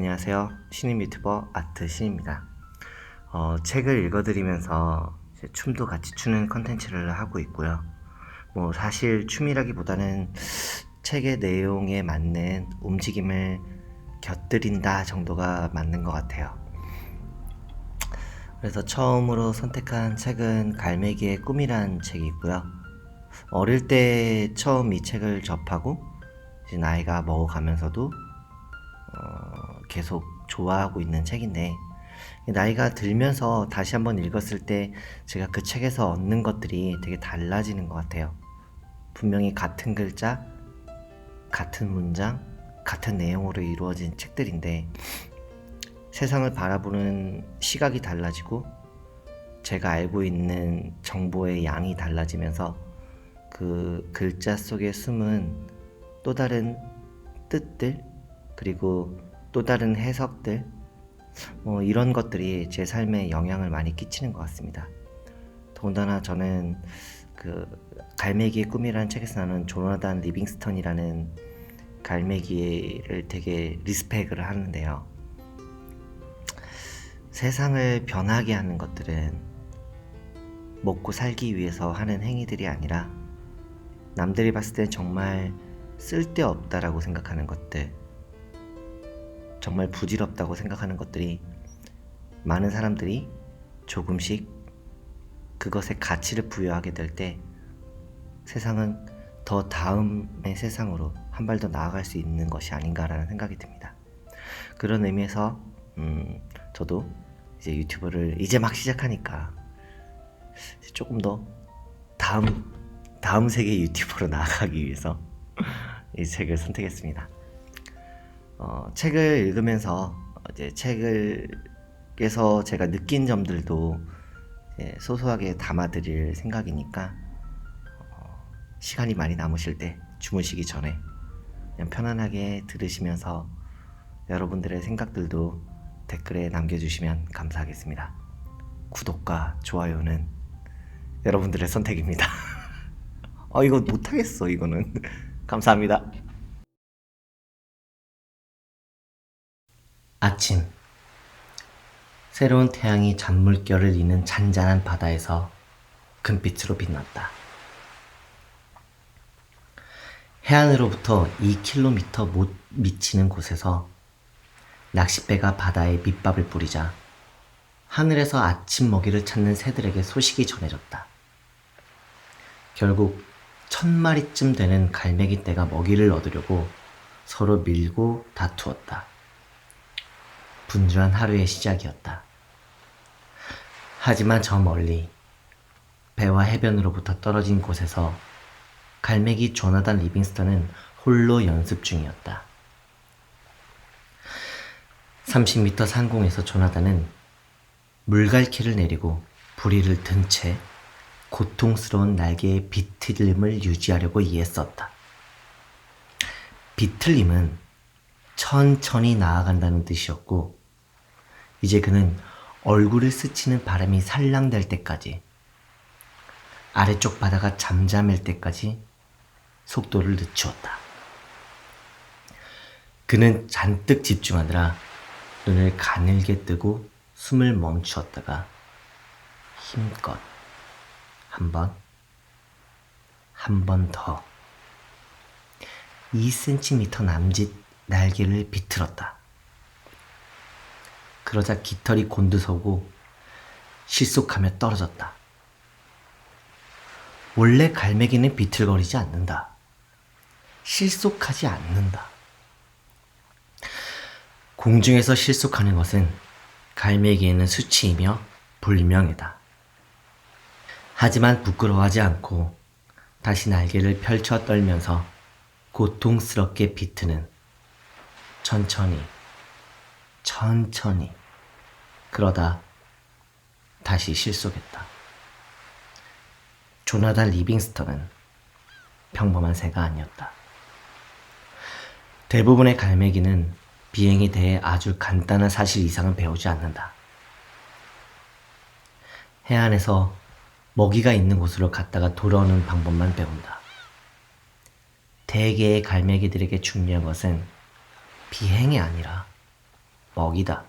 안녕하세요. 신임 유튜버 아트신입니다. 책을 읽어드리면서 이제 춤도 같이 추는 컨텐츠를 하고 있고요. 사실 춤이라기보다는 책의 내용에 맞는 움직임을 곁들인다 정도가 맞는 것 같아요. 그래서 처음으로 선택한 책은 갈매기의 꿈이란 책이고요. 어릴 때 처음 이 책을 접하고 이제 나이가 먹어가면서도 계속 좋아하고 있는 책인데, 나이가 들면서 다시 한번 읽었을 때 제가 그 책에서 얻는 것들이 되게 달라지는 것 같아요. 분명히 같은 글자, 같은 문장, 같은 내용으로 이루어진 책들인데 세상을 바라보는 시각이 달라지고 제가 알고 있는 정보의 양이 달라지면서 그 글자 속에 숨은 또 다른 뜻들, 그리고 또 다른 해석들, 이런 것들이 제 삶에 영향을 많이 끼치는 것 같습니다. 더군다나 저는 그 갈매기의 꿈이라는 책에서 나오는 조나단 리빙스턴이라는 갈매기를 되게 리스펙을 하는데요. 세상을 변하게 하는 것들은 먹고 살기 위해서 하는 행위들이 아니라 남들이 봤을 때 정말 쓸데없다라고 생각하는 것들, 정말 부질없다고 생각하는 것들이 많은 사람들이 조금씩 그것에 가치를 부여하게 될 때 세상은 더 다음의 세상으로 한 발 더 나아갈 수 있는 것이 아닌가라는 생각이 듭니다. 그런 의미에서 저도 이제 유튜브를 이제 막 시작하니까 조금 더 다음 세계 유튜버로 나아가기 위해서 이 책을 선택했습니다. 책을 읽으면서 이제 책에서 제가 느낀 점들도 소소하게 담아드릴 생각이니까 시간이 많이 남으실 때 주무시기 전에 그냥 편안하게 들으시면서 여러분들의 생각들도 댓글에 남겨주시면 감사하겠습니다. 구독과 좋아요는 여러분들의 선택입니다. 이거 못하겠어 이거는. 감사합니다. 아침, 새로운 태양이 잔물결을 이는 잔잔한 바다에서 금빛으로 빛났다. 해안으로부터 2km 못 미치는 곳에서 낚싯배가 바다에 밑밥을 뿌리자 하늘에서 아침 먹이를 찾는 새들에게 소식이 전해졌다. 결국 1000마리쯤 되는 갈매기 떼가 먹이를 얻으려고 서로 밀고 다투었다. 분주한 하루의 시작이었다. 하지만 저 멀리 배와 해변으로부터 떨어진 곳에서 갈매기 조나단 리빙스턴은 홀로 연습 중이었다. 30m 상공에서 조나단은 물갈퀴를 내리고 부리를 든 채 고통스러운 날개의 비틀림을 유지하려고 애썼다. 비틀림은 천천히 나아간다는 뜻이었고 이제 그는 얼굴을 스치는 바람이 살랑될 때까지, 아래쪽 바다가 잠잠할 때까지 속도를 늦추었다. 그는 잔뜩 집중하느라 눈을 가늘게 뜨고 숨을 멈추었다가 힘껏 한 번 더 2cm 남짓 날개를 비틀었다. 그러자 깃털이 곤두서고 실속하며 떨어졌다. 원래 갈매기는 비틀거리지 않는다. 실속하지 않는다. 공중에서 실속하는 것은 갈매기에는 수치이며 불명예다. 하지만 부끄러워하지 않고 다시 날개를 펼쳐 떨면서 고통스럽게 비트는 천천히 그러다 다시 실속했다. 조나단 리빙스턴은 평범한 새가 아니었다. 대부분의 갈매기는 비행에 대해 아주 간단한 사실 이상은 배우지 않는다. 해안에서 먹이가 있는 곳으로 갔다가 돌아오는 방법만 배운다. 대개의 갈매기들에게 중요한 것은 비행이 아니라 먹이다.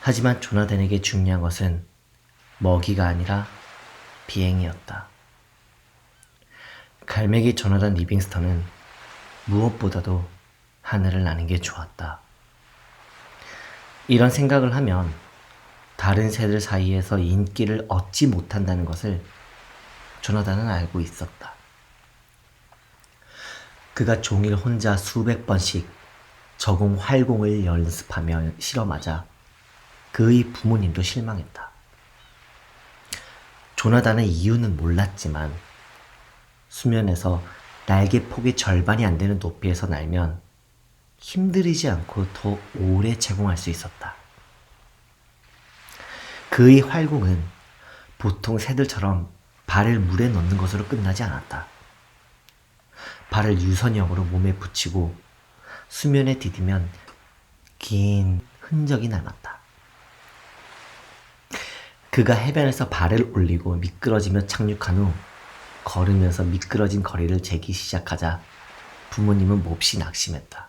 하지만 조나단에게 중요한 것은 먹이가 아니라 비행이었다. 갈매기 조나단 리빙스턴은 무엇보다도 하늘을 나는 게 좋았다. 이런 생각을 하면 다른 새들 사이에서 인기를 얻지 못한다는 것을 조나단은 알고 있었다. 그가 종일 혼자 수백 번씩 저공 활공을 연습하며 실험하자 그의 부모님도 실망했다. 조나단은 이유는 몰랐지만 수면에서 날개 폭의 절반이 안 되는 높이에서 날면 힘들이지 않고 더 오래 제공할 수 있었다. 그의 활공은 보통 새들처럼 발을 물에 넣는 것으로 끝나지 않았다. 발을 유선형으로 몸에 붙이고 수면에 디디면 긴 흔적이 남았다. 그가 해변에서 발을 올리고 미끄러지며 착륙한 후 걸으면서 미끄러진 거리를 재기 시작하자 부모님은 몹시 낙심했다.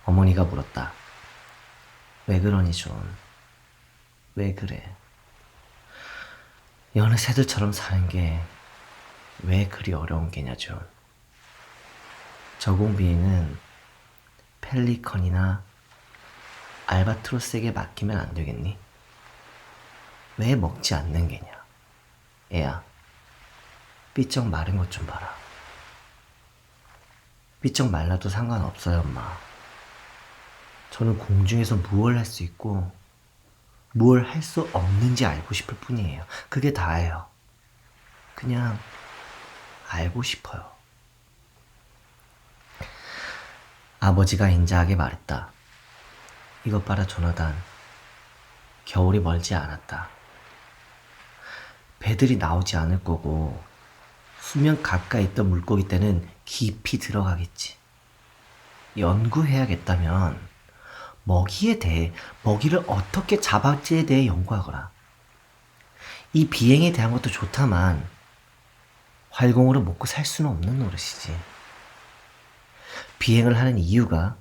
어머니가 물었다. 왜 그러니 존? 왜 그래? 여느 새들처럼 사는 게 왜 그리 어려운 게냐 존? 저공 비행은 펠리컨이나 알바트로스에게 맡기면 안 되겠니? 왜 먹지 않는 게냐? 애야, 삐쩍 마른 것 좀 봐라. 삐쩍 말라도 상관없어요, 엄마. 저는 공중에서 무얼 할 수 있고 무얼 할 수 없는지 알고 싶을 뿐이에요. 그게 다예요. 그냥 알고 싶어요. 아버지가 인자하게 말했다. 이것 봐라, 조나단. 겨울이 멀지 않았다. 배들이 나오지 않을 거고 수면 가까이 있던 물고기 떼는 깊이 들어가겠지. 연구해야겠다면 먹이에 대해, 먹이를 어떻게 잡았지에 대해 연구하거라. 이 비행에 대한 것도 좋다만 활공으로 먹고 살 수는 없는 노릇이지. 비행을 하는 이유가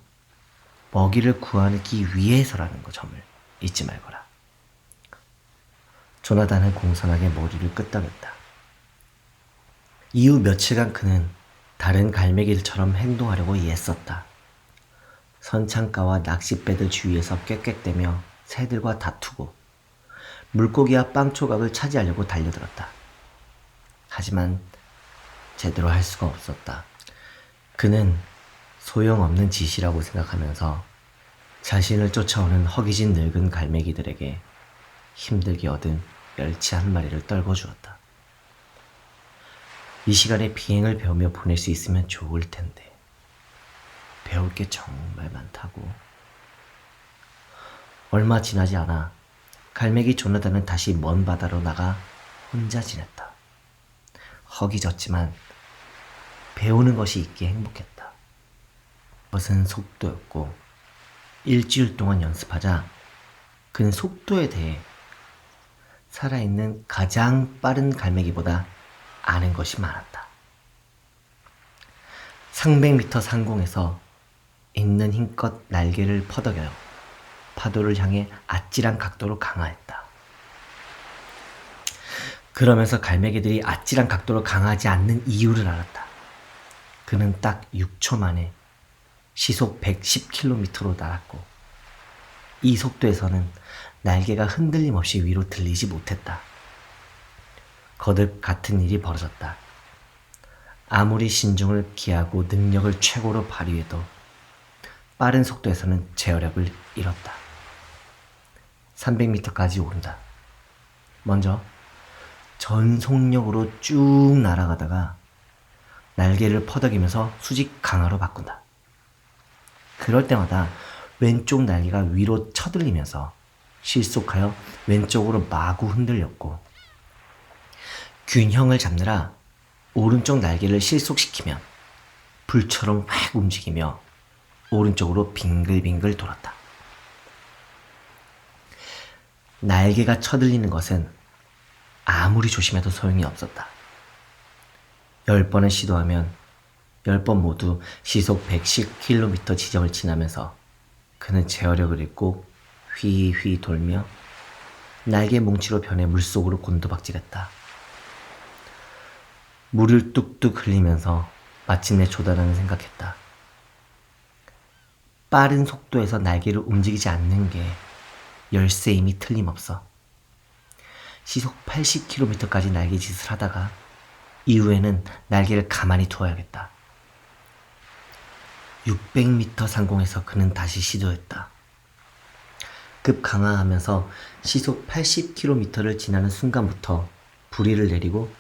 먹이를 구하기 위해서라는 거 점을 잊지 말거라. 조나단은 공손하게 머리를 끄덕였다. 이후 며칠간 그는 다른 갈매기들처럼 행동하려고 애썼다. 선창가와 낚싯배들 주위에서 꽥꽥대며 새들과 다투고 물고기와 빵 조각을 차지하려고 달려들었다. 하지만 제대로 할 수가 없었다. 그는 소용없는 짓이라고 생각하면서 자신을 쫓아오는 허기진 늙은 갈매기들에게 힘들게 얻은 멸치 한 마리를 떨궈 주었다. 이 시간에 비행을 배우며 보낼 수 있으면 좋을 텐데 배울 게 정말 많다고. 얼마 지나지 않아 갈매기 조나단은 다시 먼 바다로 나가 혼자 지냈다. 허기졌지만 배우는 것이 있기에 행복했다. 그것은 속도였고 일주일 동안 연습하자 그는 속도에 대해 살아있는 가장 빠른 갈매기보다 아는 것이 많았다. 300m 상공에서 있는 힘껏 날개를 퍼덕여 파도를 향해 아찔한 각도로 강하했다. 그러면서 갈매기들이 아찔한 각도로 강하지 않는 이유를 알았다. 그는 딱 6초 만에 시속 110km로 날았고 이 속도에서는 날개가 흔들림 없이 위로 들리지 못했다. 거듭 같은 일이 벌어졌다. 아무리 신중을 기하고 능력을 최고로 발휘해도 빠른 속도에서는 제어력을 잃었다. 300m까지 오른다. 먼저 전속력으로 쭉 날아가다가 날개를 퍼덕이면서 수직 강하로 바꾼다. 그럴 때마다 왼쪽 날개가 위로 쳐들리면서 실속하여 왼쪽으로 마구 흔들렸고 균형을 잡느라 오른쪽 날개를 실속시키면 불처럼 확 움직이며 오른쪽으로 빙글빙글 돌았다. 날개가 쳐들리는 것은 아무리 조심해도 소용이 없었다. 10번을 시도하면 10번 모두 시속 110km 지점을 지나면서 그는 제어력을 잃고 휘휘 돌며 날개 뭉치로 변해 물속으로 곤두박질했다. 물을 뚝뚝 흘리면서 마침내 조다라는 생각했다. 빠른 속도에서 날개를 움직이지 않는 게 열쇠임이 틀림없어. 시속 80km까지 날개짓을 하다가 이후에는 날개를 가만히 두어야겠다. 600m 상공에서 그는 다시 시도했다. 급 강화하면서 시속 80km를 지나는 순간부터 부리를 내리고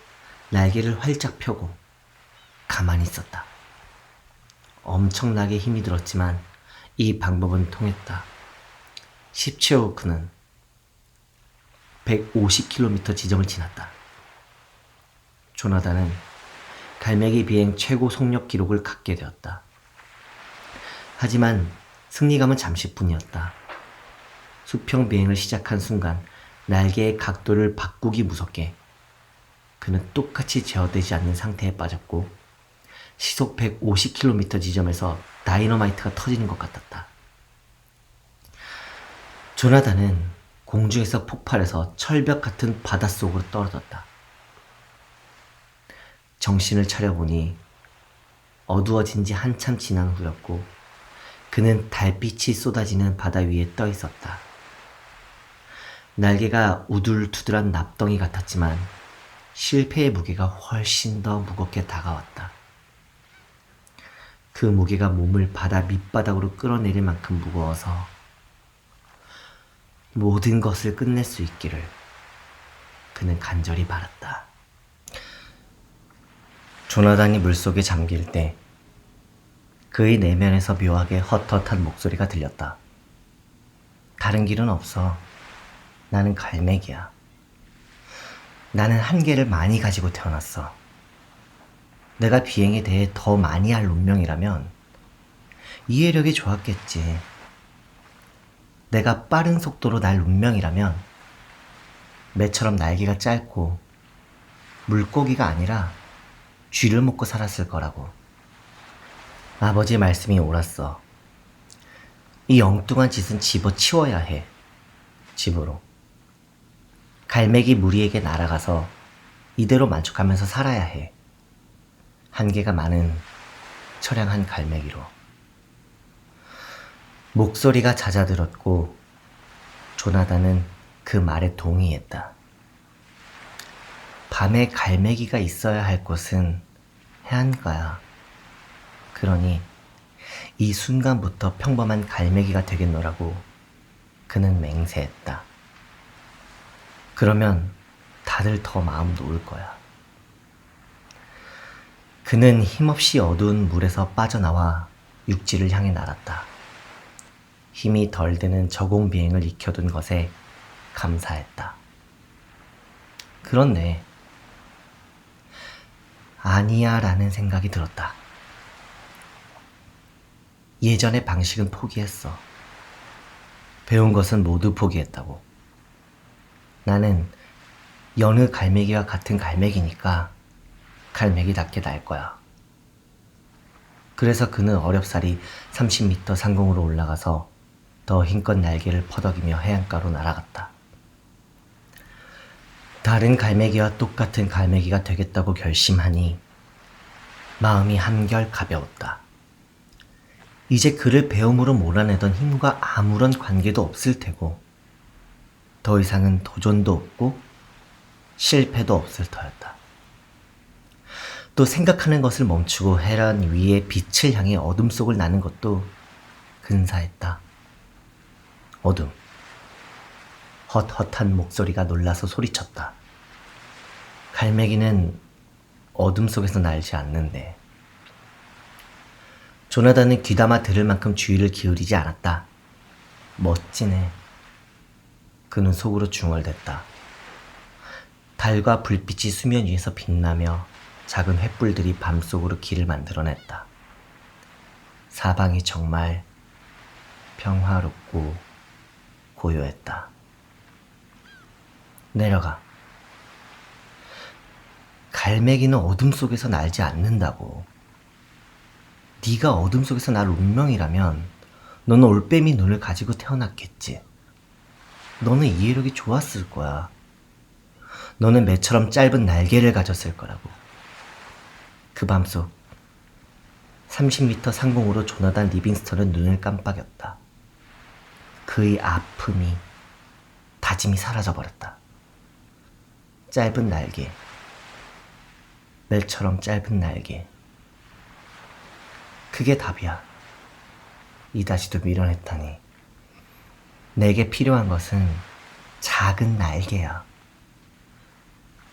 날개를 활짝 펴고 가만히 있었다. 엄청나게 힘이 들었지만 이 방법은 통했다. 10초 후 그는 150km 지점을 지났다. 조나단은 갈매기 비행 최고 속력 기록을 갖게 되었다. 하지만 승리감은 잠시뿐이었다. 수평 비행을 시작한 순간 날개의 각도를 바꾸기 무섭게 그는 똑같이 제어되지 않는 상태에 빠졌고 시속 150km 지점에서 다이너마이트가 터지는 것 같았다. 조나단은 공중에서 폭발해서 철벽 같은 바닷속으로 떨어졌다. 정신을 차려보니 어두워진 지 한참 지난 후였고 그는 달빛이 쏟아지는 바다 위에 떠 있었다. 날개가 우둘투둘한 납덩이 같았지만 실패의 무게가 훨씬 더 무겁게 다가왔다. 그 무게가 몸을 바다 밑바닥으로 끌어내릴 만큼 무거워서 모든 것을 끝낼 수 있기를 그는 간절히 바랐다. 조나단이 물속에 잠길 때 그의 내면에서 묘하게 헛헛한 목소리가 들렸다. 다른 길은 없어. 나는 갈매기야. 나는 한계를 많이 가지고 태어났어. 내가 비행에 대해 더 많이 알 운명이라면 이해력이 좋았겠지. 내가 빠른 속도로 날 운명이라면 매처럼 날개가 짧고 물고기가 아니라 쥐를 먹고 살았을 거라고. 아버지의 말씀이 옳았어. 이 엉뚱한 짓은 집어치워야 해. 집으로. 갈매기 무리에게 날아가서 이대로 만족하면서 살아야 해. 한계가 많은 처량한 갈매기로. 목소리가 잦아들었고 조나단은 그 말에 동의했다. 밤에 갈매기가 있어야 할 곳은 해안가야. 그러니 이 순간부터 평범한 갈매기가 되겠노라고 그는 맹세했다. 그러면 다들 더 마음 놓을 거야. 그는 힘없이 어두운 물에서 빠져나와 육지를 향해 날았다. 힘이 덜 드는 저공 비행을 익혀둔 것에 감사했다. 그런데 아니야 라는 생각이 들었다. 예전의 방식은 포기했어. 배운 것은 모두 포기했다고. 나는 여느 갈매기와 같은 갈매기니까 갈매기답게 날 거야. 그래서 그는 어렵사리 30m 상공으로 올라가서 더 힘껏 날개를 퍼덕이며 해안가로 날아갔다. 다른 갈매기와 똑같은 갈매기가 되겠다고 결심하니 마음이 한결 가벼웠다. 이제 그를 배움으로 몰아내던 힘과 아무런 관계도 없을 테고 더 이상은 도전도 없고 실패도 없을 터였다. 또 생각하는 것을 멈추고 해란 위에 빛을 향해 어둠 속을 나는 것도 근사했다. 어둠. 헛헛한 목소리가 놀라서 소리쳤다. 갈매기는 어둠 속에서 날지 않는데. 조나단은 귀담아 들을 만큼 주의를 기울이지 않았다. 멋지네. 그는 속으로 중얼댔다. 달과 불빛이 수면 위에서 빛나며 작은 횃불들이 밤속으로 길을 만들어냈다. 사방이 정말 평화롭고 고요했다. 내려가. 갈매기는 어둠 속에서 날지 않는다고. 네가 어둠 속에서 날 운명이라면 너는 올빼미 눈을 가지고 태어났겠지. 너는 이해력이 좋았을 거야. 너는 매처럼 짧은 날개를 가졌을 거라고. 그 밤속 30m 상공으로 조나단 리빙스턴은 눈을 깜빡였다. 그의 아픔이, 다짐이 사라져버렸다. 짧은 날개, 멜처럼 짧은 날개. 그게 답이야. 이다시도 밀어냈다니. 내게 필요한 것은 작은 날개야.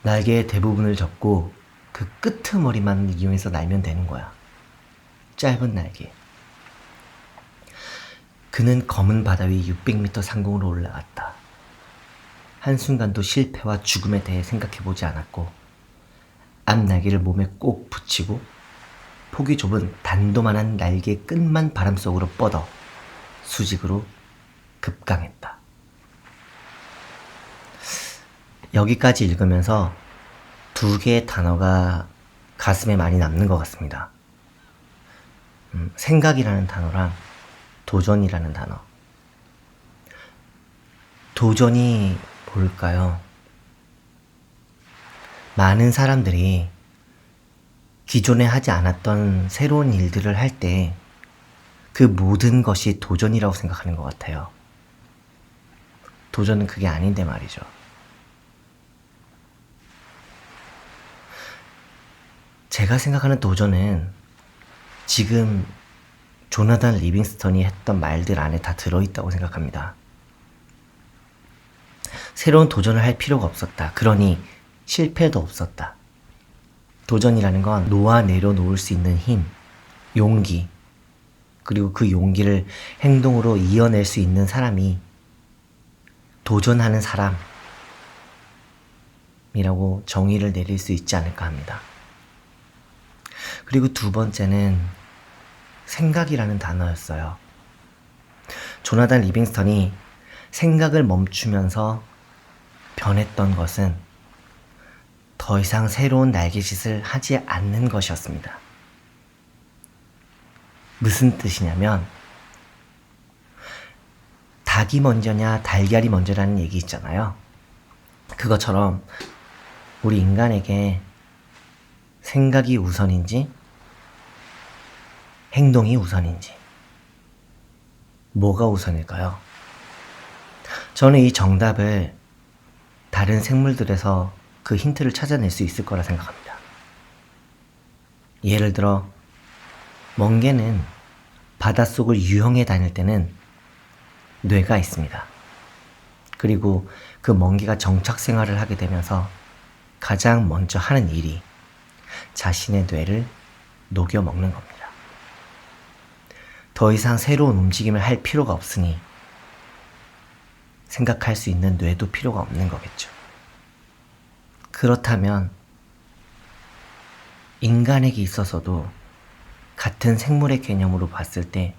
날개의 대부분을 접고 그 끄트머리만 이용해서 날면 되는 거야. 짧은 날개. 그는 검은 바다 위 600m 상공으로 올라갔다. 한순간도 실패와 죽음에 대해 생각해보지 않았고 앞날개를 몸에 꼭 붙이고 폭이 좁은 단도만한 날개 끝만 바람 속으로 뻗어 수직으로 급강했다. 여기까지 읽으면서 두 개의 단어가 가슴에 많이 남는 것 같습니다. 생각이라는 단어랑 도전이라는 단어. 도전이 뭘까요? 많은 사람들이 기존에 하지 않았던 새로운 일들을 할 때 그 모든 것이 도전이라고 생각하는 것 같아요. 도전은 그게 아닌데 말이죠. 제가 생각하는 도전은 지금 조나단 리빙스턴이 했던 말들 안에 다 들어있다고 생각합니다. 새로운 도전을 할 필요가 없었다. 그러니 실패도 없었다. 도전이라는 건 놓아내려놓을 수 있는 힘, 용기, 그리고 그 용기를 행동으로 이어낼 수 있는 사람이 도전하는 사람이라고 정의를 내릴 수 있지 않을까 합니다. 그리고 두 번째는 생각이라는 단어였어요. 조나단 리빙스턴이 생각을 멈추면서 변했던 것은 더 이상 새로운 날개짓을 하지 않는 것이었습니다. 무슨 뜻이냐면 닭이 먼저냐 달걀이 먼저라는 얘기 있잖아요. 그것처럼 우리 인간에게 생각이 우선인지 행동이 우선인지 뭐가 우선일까요? 저는 이 정답을 다른 생물들에서 그 힌트를 찾아낼 수 있을 거라 생각합니다. 예를 들어 멍게는 바닷속을 유영해 다닐 때는 뇌가 있습니다. 그리고 그 멍게가 정착 생활을 하게 되면서 가장 먼저 하는 일이 자신의 뇌를 녹여 먹는 겁니다. 더 이상 새로운 움직임을 할 필요가 없으니 생각할 수 있는 뇌도 필요가 없는 거겠죠. 그렇다면 인간에게 있어서도 같은 생물의 개념으로 봤을 때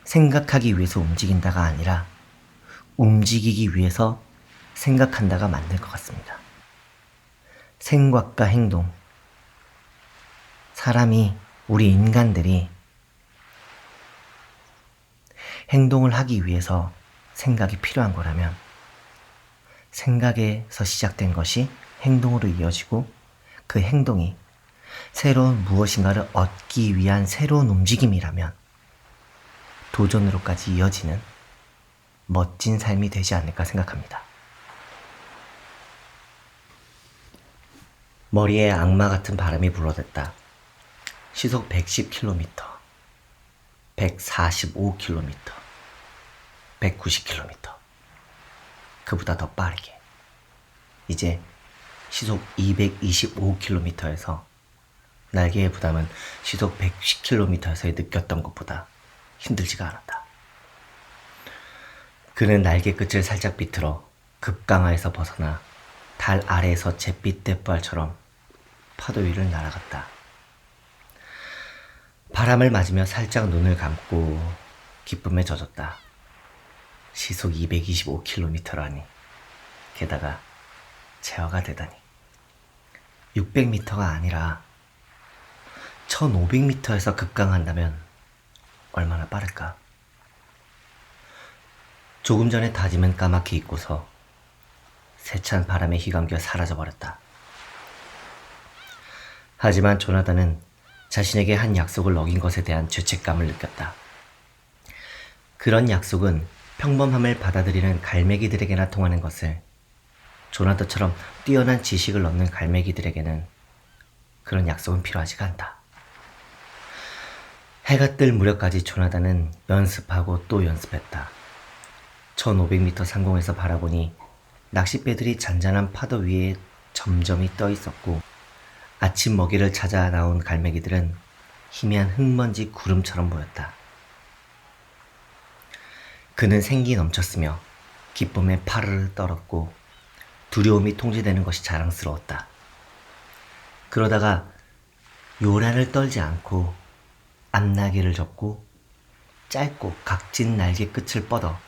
생각하기 위해서 움직인다가 아니라 움직이기 위해서 생각한다가 맞는 것 같습니다. 생각과 행동. 사람이, 우리 인간들이 행동을 하기 위해서 생각이 필요한 거라면 생각에서 시작된 것이 행동으로 이어지고 그 행동이 새로운 무엇인가를 얻기 위한 새로운 움직임이라면 도전으로까지 이어지는 멋진 삶이 되지 않을까 생각합니다. 머리에 악마 같은 바람이 불어댔다. 시속 110km, 145km, 190km. 그보다 더 빠르게. 이제 시속 225km에서 날개의 부담은 시속 110km에서 느꼈던 것보다 힘들지가 않았다. 그는 날개 끝을 살짝 비틀어 급강하에서 벗어나 달 아래에서 잿빛 떼부알처럼 파도 위를 날아갔다. 바람을 맞으며 살짝 눈을 감고 기쁨에 젖었다. 시속 225km라니. 게다가 제어가 되다니. 600m가 아니라 1500m에서 급강한다면 얼마나 빠를까? 조금 전에 다짐은 까맣게 잊고서 세찬 바람에 휘감겨 사라져버렸다. 하지만 조나단은 자신에게 한 약속을 어긴 것에 대한 죄책감을 느꼈다. 그런 약속은 평범함을 받아들이는 갈매기들에게나 통하는 것을 조나단처럼 뛰어난 지식을 얻는 갈매기들에게는 그런 약속은 필요하지가 않다. 해가 뜰 무렵까지 조나단은 연습하고 또 연습했다. 1500m 상공에서 바라보니 낚싯배들이 잔잔한 파도 위에 점점이 떠 있었고 아침 먹이를 찾아 나온 갈매기들은 희미한 흙먼지 구름처럼 보였다. 그는 생기 넘쳤으며 기쁨에 파르르 떨었고 두려움이 통제되는 것이 자랑스러웠다. 그러다가 요란을 떨지 않고 앞날개를 접고 짧고 각진 날개 끝을 뻗어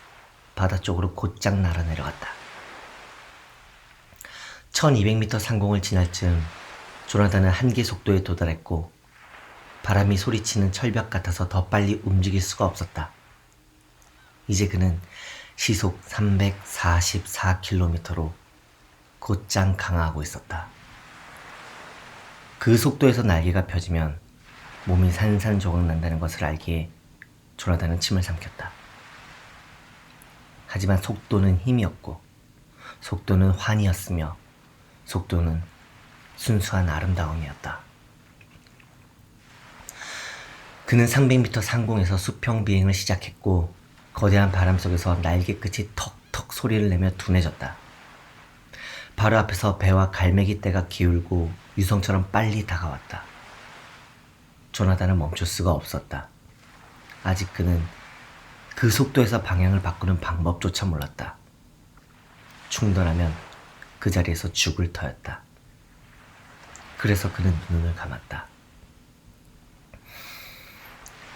바다 쪽으로 곧장 날아 내려갔다. 1200m 상공을 지날 즈음 조나단은 한계 속도에 도달했고 바람이 소리치는 철벽 같아서 더 빨리 움직일 수가 없었다. 이제 그는 시속 344km로 곧장 강화하고 있었다. 그 속도에서 날개가 펴지면 몸이 산산조각 난다는 것을 알기에 조나단은 침을 삼켰다. 하지만 속도는 힘이었고 속도는 환희였으며 속도는 순수한 아름다움이었다. 그는 300m 상공에서 수평 비행을 시작했고 거대한 바람 속에서 날개 끝이 턱턱 소리를 내며 둔해졌다. 바로 앞에서 배와 갈매기 떼가 기울고 유성처럼 빨리 다가왔다. 조나단은 멈출 수가 없었다. 아직 그는 그 속도에서 방향을 바꾸는 방법조차 몰랐다. 충돌하면 그 자리에서 죽을 터였다. 그래서 그는 눈을 감았다.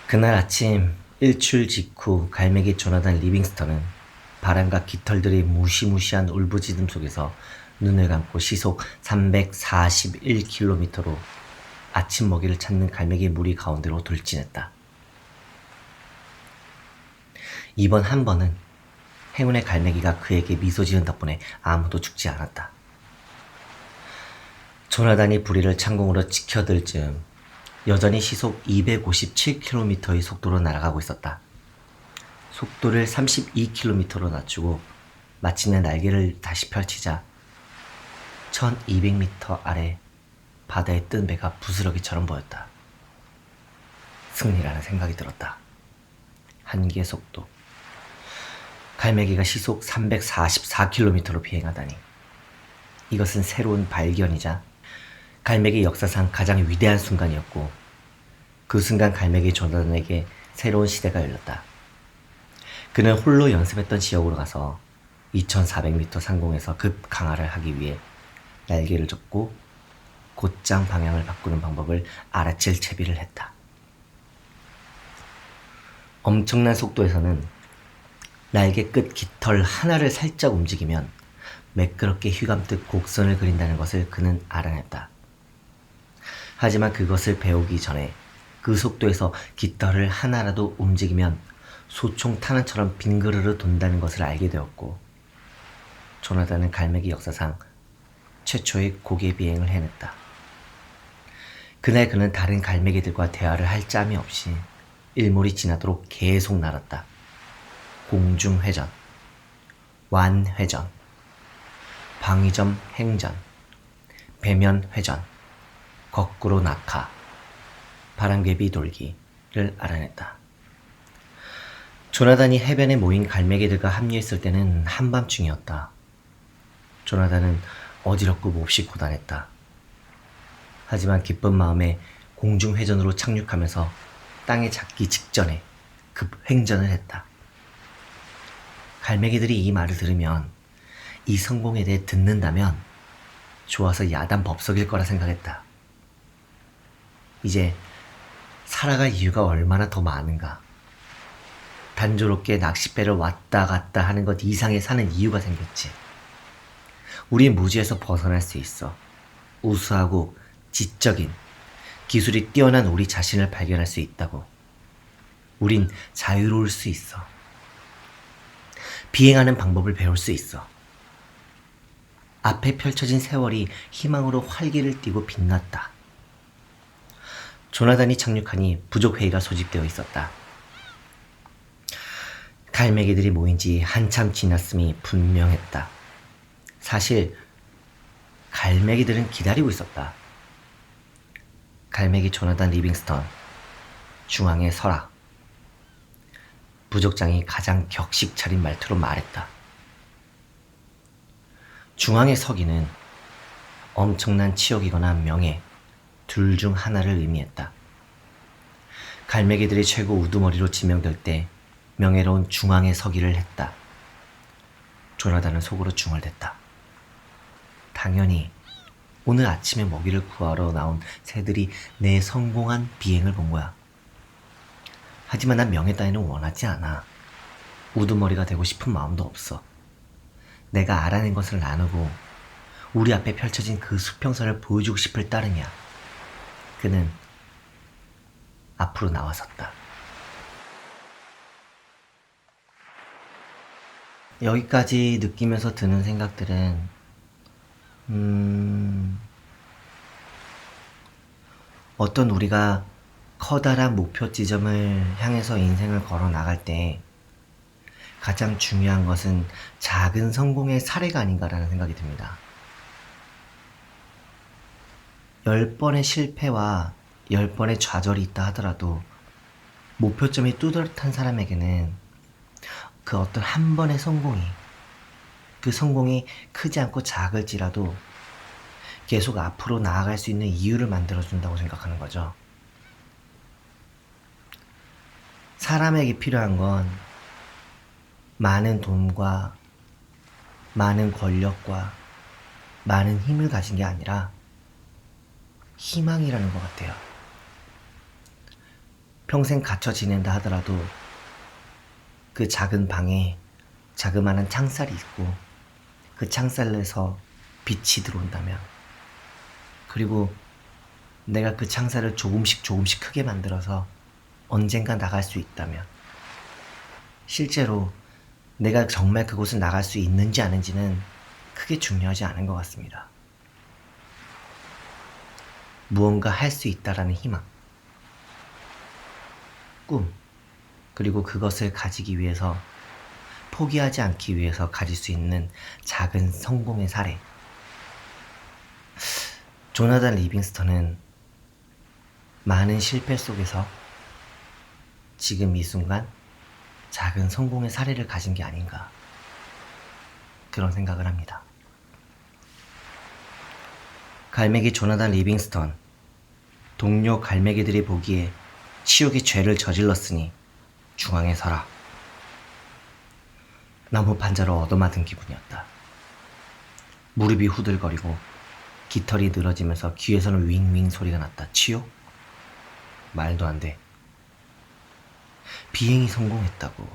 그날 아침 일출 직후 갈매기 조나단 리빙스턴은 바람과 깃털들의 무시무시한 울부짖음 속에서 눈을 감고 시속 341km로 아침 먹이를 찾는 갈매기 무리 가운데로 돌진했다. 이번 한 번은 행운의 갈매기가 그에게 미소 지은 덕분에 아무도 죽지 않았다. 조나단이 부리를 창공으로 치켜들 즈음 여전히 시속 257km의 속도로 날아가고 있었다. 속도를 32km로 낮추고 마침내 날개를 다시 펼치자 1200m 아래 바다에 뜬 배가 부스러기처럼 보였다. 승리라는 생각이 들었다. 한계 속도. 갈매기가 시속 344km로 비행하다니. 이것은 새로운 발견이자 갈매기 역사상 가장 위대한 순간이었고 그 순간 갈매기 조나단에게 새로운 시대가 열렸다. 그는 홀로 연습했던 지역으로 가서 2400m 상공에서 급 강화를 하기 위해 날개를 접고 곧장 방향을 바꾸는 방법을 알아챌 채비를 했다. 엄청난 속도에서는 날개 끝 깃털 하나를 살짝 움직이면 매끄럽게 휘감듯 곡선을 그린다는 것을 그는 알아냈다. 하지만 그것을 배우기 전에 그 속도에서 깃털을 하나라도 움직이면 소총 탄환처럼 빙그르르 돈다는 것을 알게 되었고 조나단은 갈매기 역사상 최초의 고개 비행을 해냈다. 그날 그는 다른 갈매기들과 대화를 할 짬이 없이 일몰이 지나도록 계속 날았다. 공중회전, 완회전, 방위점 행전, 배면회전, 거꾸로 낙하, 바람개비 돌기를 알아냈다. 조나단이 해변에 모인 갈매기들과 합류했을 때는 한밤중이었다. 조나단은 어지럽고 몹시 고단했다. 하지만 기쁜 마음에 공중회전으로 착륙하면서 땅에 닿기 직전에 급횡전을 했다. 갈매기들이 이 말을 들으면, 이 성공에 대해 듣는다면 좋아서 야단 법석일 거라 생각했다. 이제 살아갈 이유가 얼마나 더 많은가. 단조롭게 낚싯배를 왔다 갔다 하는 것 이상의 사는 이유가 생겼지. 우리 무지에서 벗어날 수 있어. 우수하고 지적인 기술이 뛰어난 우리 자신을 발견할 수 있다고. 우린 자유로울 수 있어. 비행하는 방법을 배울 수 있어. 앞에 펼쳐진 세월이 희망으로 활기를 띠고 빛났다. 조나단이 착륙하니 부족회의가 소집되어 있었다. 갈매기들이 모인 지 한참 지났음이 분명했다. 사실 갈매기들은 기다리고 있었다. 갈매기 조나단 리빙스턴, 중앙에 서라. 부족장이 가장 격식 차린 말투로 말했다. 중앙에 서기는 엄청난 치욕이거나 명예, 둘 중 하나를 의미했다. 갈매기들이 최고 우두머리로 지명될 때 명예로운 중앙에 서기를 했다. 조나단은 속으로 중얼댔다. 당연히 오늘 아침에 먹이를 구하러 나온 새들이 내 성공한 비행을 본 거야. 하지만 난 명예 따위는 원하지 않아. 우두머리가 되고 싶은 마음도 없어. 내가 알아낸 것을 나누고 우리 앞에 펼쳐진 그 수평선을 보여주고 싶을 따름이야. 그는 앞으로 나와섰다. 여기까지 느끼면서 드는 생각들은 어떤 우리가 커다란 목표 지점을 향해서 인생을 걸어 나갈 때 가장 중요한 것은 작은 성공의 사례가 아닌가라는 생각이 듭니다. 10번의 실패와 10번의 좌절이 있다 하더라도 목표점이 뚜렷한 사람에게는 그 어떤 한 번의 성공이, 그 성공이 크지 않고 작을지라도 계속 앞으로 나아갈 수 있는 이유를 만들어준다고 생각하는 거죠. 사람에게 필요한 건 많은 돈과 많은 권력과 많은 힘을 가진 게 아니라 희망이라는 것 같아요. 평생 갇혀 지낸다 하더라도 그 작은 방에 자그마한 창살이 있고 그 창살에서 빛이 들어온다면, 그리고 내가 그 창살을 조금씩 크게 만들어서 언젠가 나갈 수 있다면, 실제로 내가 정말 그곳을 나갈 수 있는지 아닌지는 크게 중요하지 않은 것 같습니다. 무언가 할 수 있다라는 희망, 꿈, 그리고 그것을 가지기 위해서, 포기하지 않기 위해서 가질 수 있는 작은 성공의 사례. 조나단 리빙스턴은 많은 실패 속에서 지금 이 순간 작은 성공의 사례를 가진 게 아닌가, 그런 생각을 합니다. 갈매기 조나단 리빙스턴, 동료 갈매기들이 보기에 치욕의 죄를 저질렀으니 중앙에 서라. 나무 판자로 얻어맞은 기분이었다. 무릎이 후들거리고 깃털이 늘어지면서 귀에서는 윙윙 소리가 났다. 치욕? 말도 안 돼. 비행이 성공했다고.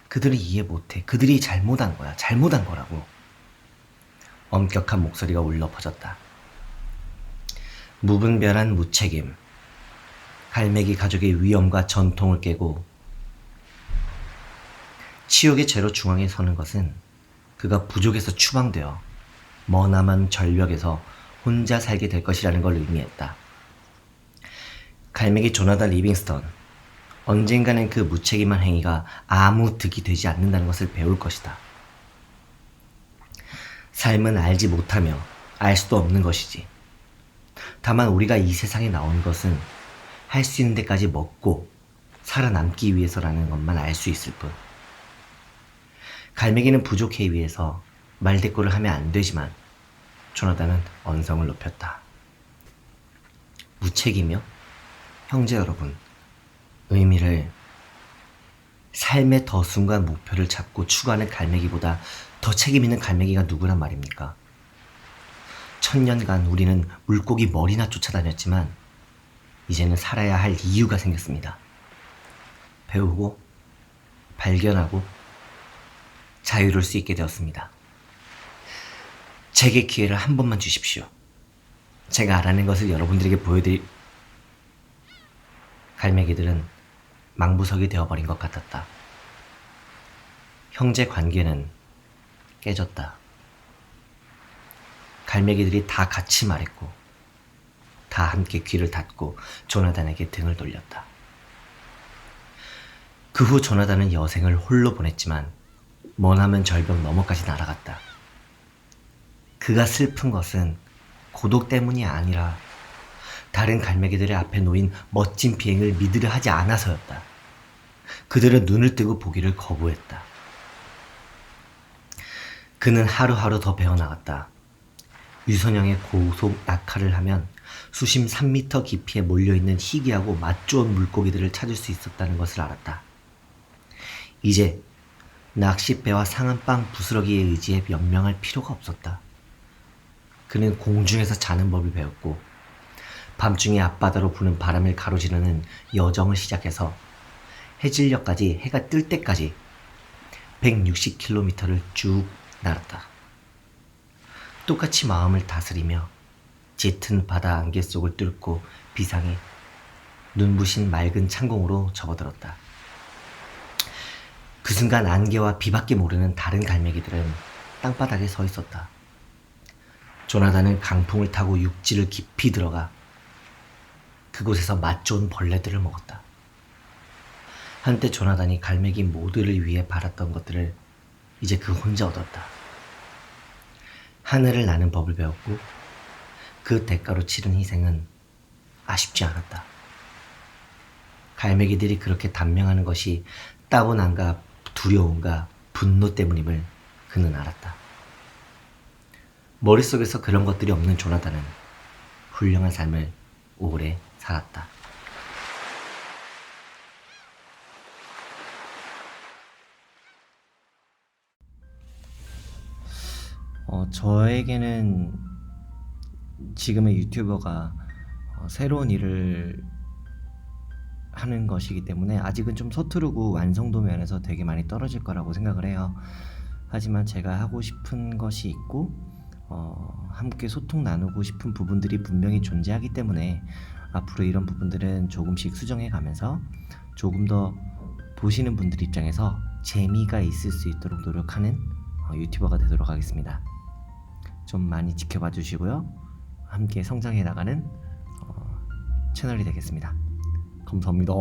그들이 이해 못해. 그들이 잘못한 거야. 잘못한 거라고. 엄격한 목소리가 울려 퍼졌다. 무분별한 무책임. 갈매기 가족의 위엄과 전통을 깨고 치욕의 죄로 중앙에 서는 것은 그가 부족에서 추방되어 머나먼 절벽에서 혼자 살게 될 것이라는 걸 의미했다. 갈매기 조나단 리빙스턴, 언젠가는 그 무책임한 행위가 아무 득이 되지 않는다는 것을 배울 것이다. 삶은 알지 못하며 알 수도 없는 것이지. 다만 우리가 이 세상에 나온 것은 할 수 있는 데까지 먹고 살아남기 위해서라는 것만 알 수 있을 뿐. 갈매기는 부족해 위해서 말대꾸를 하면 안 되지만 조나단은 언성을 높였다. 무책임이요? 형제 여러분, 의미를 삶의 더 순간 목표를 찾고 추구하는 갈매기보다 더 책임 있는 갈매기가 누구란 말입니까? 1000년간 우리는 물고기 머리나 쫓아다녔지만 이제는 살아야 할 이유가 생겼습니다. 배우고 발견하고 자유로울 수 있게 되었습니다. 제게 기회를 한 번만 주십시오. 제가 알아낸 것을 여러분들에게 갈매기들은 망부석이 되어버린 것 같았다. 형제 관계는 깨졌다. 갈매기들이 다 같이 말했고 다 함께 귀를 닫고 조나단에게 등을 돌렸다. 그 후 조나단은 여생을 홀로 보냈지만 머나먼 절벽 너머까지 날아갔다. 그가 슬픈 것은 고독 때문이 아니라 다른 갈매기들의 앞에 놓인 멋진 비행을 믿으려 하지 않아서였다. 그들은 눈을 뜨고 보기를 거부했다. 그는 하루하루 더 배워나갔다. 유선형의 고속 낙하를 하면 수심 3m 깊이에 몰려있는 희귀하고 맛 좋은 물고기들을 찾을 수 있었다는 것을 알았다. 이제 낚싯배와 상한빵 부스러기에 의지해 연명할 필요가 없었다. 그는 공중에서 자는 법을 배웠고 밤중에 앞바다로 부는 바람을 가로지르는 여정을 시작해서 해질녘까지 해가 뜰 때까지 160km를 쭉 날았다. 똑같이 마음을 다스리며 짙은 바다 안개 속을 뚫고 비상에 눈부신 맑은 창공으로 접어들었다. 그 순간 안개와 비밖에 모르는 다른 갈매기들은 땅바닥에 서 있었다. 조나단은 강풍을 타고 육지를 깊이 들어가 그곳에서 맛 좋은 벌레들을 먹었다. 한때 조나단이 갈매기 모두를 위해 바랐던 것들을 이제 그 혼자 얻었다. 하늘을 나는 법을 배웠고 그 대가로 치른 희생은 아쉽지 않았다. 갈매기들이 그렇게 단명하는 것이 따분함과 두려움과 분노 때문임을 그는 알았다. 머릿속에서 그런 것들이 없는 조나단은 훌륭한 삶을 오래 살았다. 저에게는 지금의 유튜버가 새로운 일을 하는 것이기 때문에 아직은 좀 서투르고 완성도 면에서 되게 많이 떨어질 거라고 생각을 해요. 하지만 제가 하고 싶은 것이 있고 함께 소통 나누고 싶은 부분들이 분명히 존재하기 때문에 앞으로 이런 부분들은 조금씩 수정해 가면서 조금 더 보시는 분들 입장에서 재미가 있을 수 있도록 노력하는 유튜버가 되도록 하겠습니다. 좀 많이 지켜봐 주시고요. 함께 성장해 나가는 채널이 되겠습니다. 감사합니다.